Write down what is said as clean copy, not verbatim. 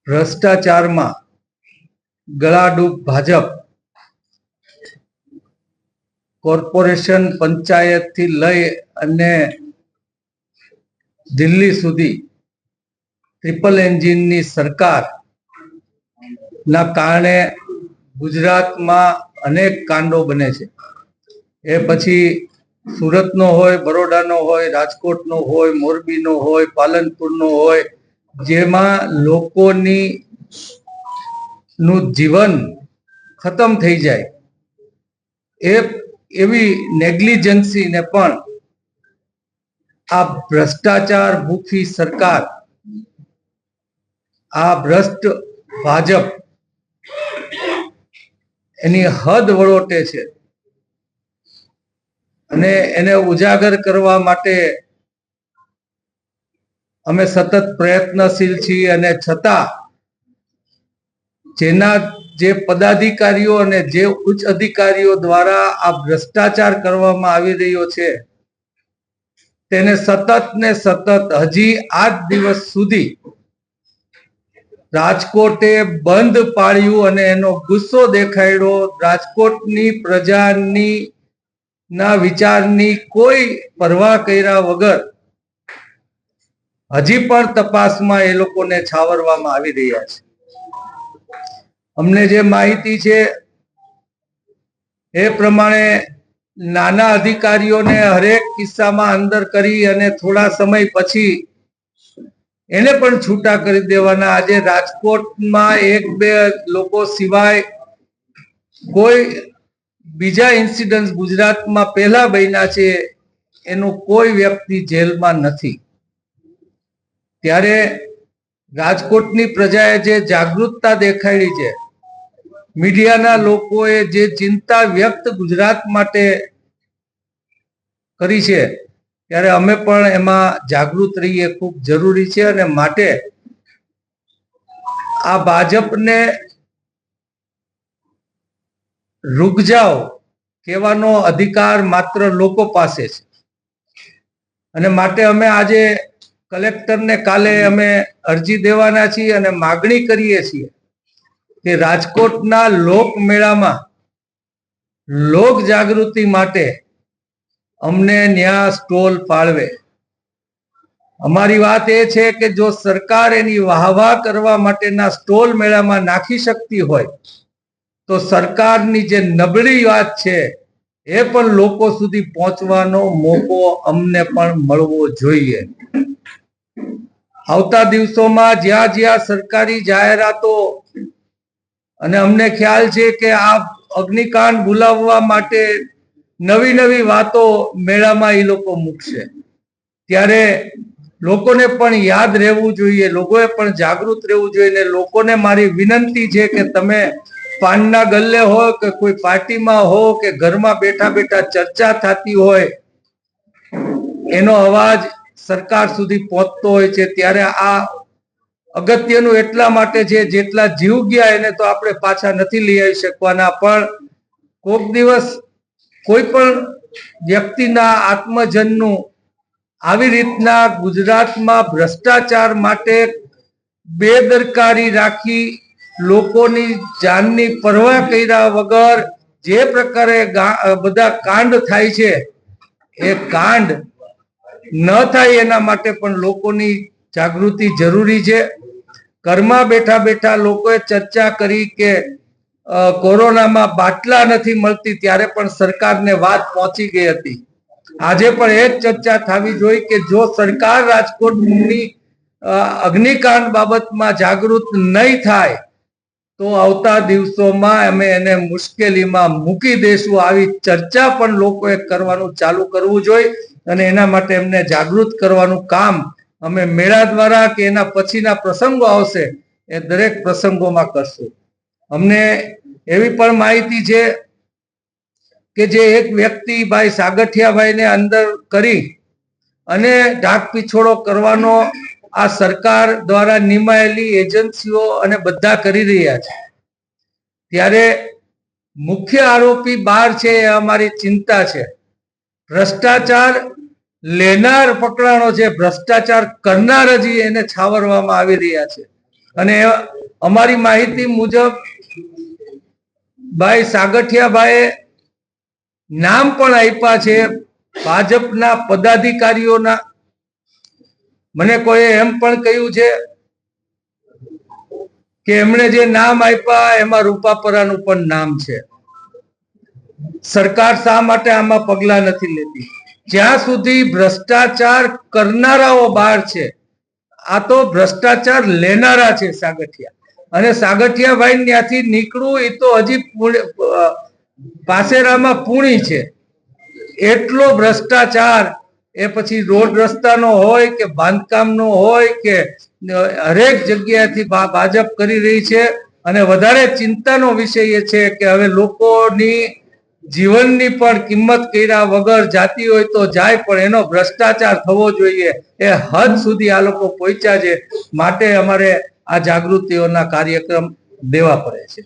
ભ્રષ્ટાચારમાં ગળાડૂબ Bhajap corporation પંચાયતથી લઈ અને દિલ્હી સુધી ટ્રિપલ એન્જિનની સરકારના કારણે ગુજરાતમાં અનેક કાંડો બને છે. એ પછી સુરતનો હોય, બરોડાનો હોય, રાજકોટનો હોય, મોરબીનો હોય, પાલનપુરનો હોય, જેમાં લોકોની નું જીવન ખતમ થઈ જાય એવી નેગ્લિજન્સીને પણ આ ભ્રષ્ટાચાર ભૂખી સરકાર, આ ભ્રષ્ટ ભાજપ એની હદ વળોટે છે અને એને ઉજાગર કરવા માટે અમે સતત પ્રયત્નશીલ છીએ. અને છતાં જેના જે પદાધિકારીઓ અને જે ઉચ્ચ અધિકારીઓ દ્વારા આ ભ્રષ્ટાચાર કરવામાં આવી રહ્યો છે તેને સતત ને સતત હજી આજ દિવસ સુધી રાજકોટે બંધ પાડ્યું અને એનો ગુસ્સો દેખાડ્યો. રાજકોટની પ્રજાની ના વિચારની કોઈ પરવા કર્યા વગર હજી પણ તપાસમાં એ લોકોને છાવરવામાં આવી રહ્યા છે. અમને જે માહિતી છે એ પ્રમાણે નાના અધિકારીઓને હરેક કિસ્સામાં અંદર કરી અને થોડા સમય પછી એને પણ છૂટા કરી દેવાના. આજે રાજકોટમાં એક બે લોકો સિવાય કોઈ બીજા ઇન્સિડન્ટ ગુજરાતમાં પહેલા બન્યા છે એનું કોઈ વ્યક્તિ જેલમાં નથી. ત્યારે રાજકોટની પ્રજાએ જે જાગૃતતા દેખાડી છે, મીડિયાના લોકોએ જે ચિંતા વ્યક્ત ગુજરાત માટે કરી છે, ત્યારે અમે પણ એમાં જાગૃત રહીએ ખૂબ જરૂરી છે. અને માટે આ ભાજપને રૂક જાઓ કહેવાનો અધિકાર માત્ર લોકો પાસે છે. અને માટે અમે આજે કલેક્ટરને કાલે અમે અરજી દેવાના છીએ અને માગણી કરીએ છીએ કે રાજકોટના લોકમેળામાં લોક જાગૃતિ માટે અમને ન્યા સ્ટોલ ફાળવે. અમારી વાત એ છે કે જો સરકાર એની વાહવાહ કરવા માટેના સ્ટોલ મેળામાં નાખી શકતી હોય તો સરકારની જે નબળી વાત છે એ પણ લોકો સુધી પહોંચવાનો મોકો અમને પણ મળવો જોઈએ. આવતા દિવસોમાં જ્યાં જ્યાં સરકારી જાહેરાતો, અને અમને ખ્યાલ છે કે આ અગ્નિકાંડ ભૂલાવવા માટે નવી નવી વાતો મેળામાં એ લોકો મૂકશે, ત્યારે લોકોને પણ યાદ રહેવું જોઈએ, લોકોએ પણ જાગૃત રહેવું જોઈએ. ને લોકોને મારી વિનંતી છે કે તમે પાનના ગલ્લે હો કે કોઈ પાર્ટીમાં હો કે ઘરમાં બેઠા બેઠા ચર્ચા થતી હોય એનો અવાજ સરકાર સુધી પહોંચતો હોય છે, ત્યારે આ અગત્યનું એટલા માટે છે જેટલા જીવ ગયા એને તો આપણે પાછા નથી લઈ આવી શકવાના, પણ કોક દિવસ કોઈ પણ વ્યક્તિના આત્મજનનું આવી રીતના ગુજરાતમાં ભ્રષ્ટાચાર માટે બેદરકારી રાખી લોકોની જાનની પરવા કર્યા વગર જે પ્રકારે બધા કાંડ થાય છે એ કાંડ ન થાય એના માટે પણ લોકોની જાગૃતિ જરૂરી છે. ઘરમાં બેઠા બેઠા લોકોએ ચર્ચા કરી કે કોરોનામાં બાટલા નથી મળતી, ત્યારે પણ સરકારને વાત પહોંચી ગઈ હતી. આજે પણ એ જ ચર્ચા થવી જોઈએ કે જો સરકાર રાજકોટની અગ્નિકાંડ બાબતમાં જાગૃત નહીં થાય તો આવતા દિવસોમાં અમે એને મુશ્કેલીમાં મૂકી દેશું. આવી ચર્ચા પણ લોકોએ કરવાનું ચાલુ કરવું જોઈએ અને એના માટે એમને જાગૃત કરવાનું કામ અમે મેળા દ્વારા કે એના પછીના પ્રસંગો આવશે એ દરેક પ્રસંગોમાં કરશું. અમને એવી પણ માહિતી છે કે જે એક વ્યક્તિ ભાઈ સાગઠિયાભાઈને અંદર કરી અને ઢાક પીછોડો કરવાનો આ સરકાર દ્વારા નિમાયેલી એજન્સીઓ અને બધા કરી રહ્યા છે, ત્યારે મુખ્ય આરોપી બહાર છે એ અમારી ચિંતા છે. ભ્રષ્ટાચાર લેનાર પકડાણો છે, ભ્રષ્ટાચાર કરનાર હજી એને છાવરવામાં આવી રહ્યા છે. અને અમારી માહિતી મુજબ ભાઈ સાગઠિયાભાઈએ નામ પણ આપ્યા છે ભાજપના પદાધિકારીઓના. મને કોઈ એમ પણ કહ્યું છે કે એમણે જે નામ આપ્યા એમાં રૂપાપરાનું પણ નામ છે. સરકાર શા માટે આમાં પગલા નથી લેતી? જ્યાં સુધી ભ્રષ્ટાચાર કરનારાઓ બહાર છે, આ તો ભ્રષ્ટાચાર લેનારા છે સાગઠિયા. અને સાગઠિયાભાઈ ત્યાંથી નીકળવું એ તો હજી પાસેરામાં પૂણી છે. એટલો ભ્રષ્ટાચાર, એ પછી રોડ રસ્તાનો હોય કે બાંધકામનો હોય કે હરેક જગ્યાએથી ભાજપ કરી રહી છે. અને વધારે ચિંતાનો વિષય એ છે કે હવે લોકોની જીવનની પણ કિંમત કર્યા વગર જાતી હોય તો જાય, પણ એનો ભ્રષ્ટાચાર થવો જોઈએ એ હદ સુધી આ લોકો પહોંચ્યા છે. માટે અમારે આ જાગૃતિઓના કાર્યક્રમ દેવા પડે છે.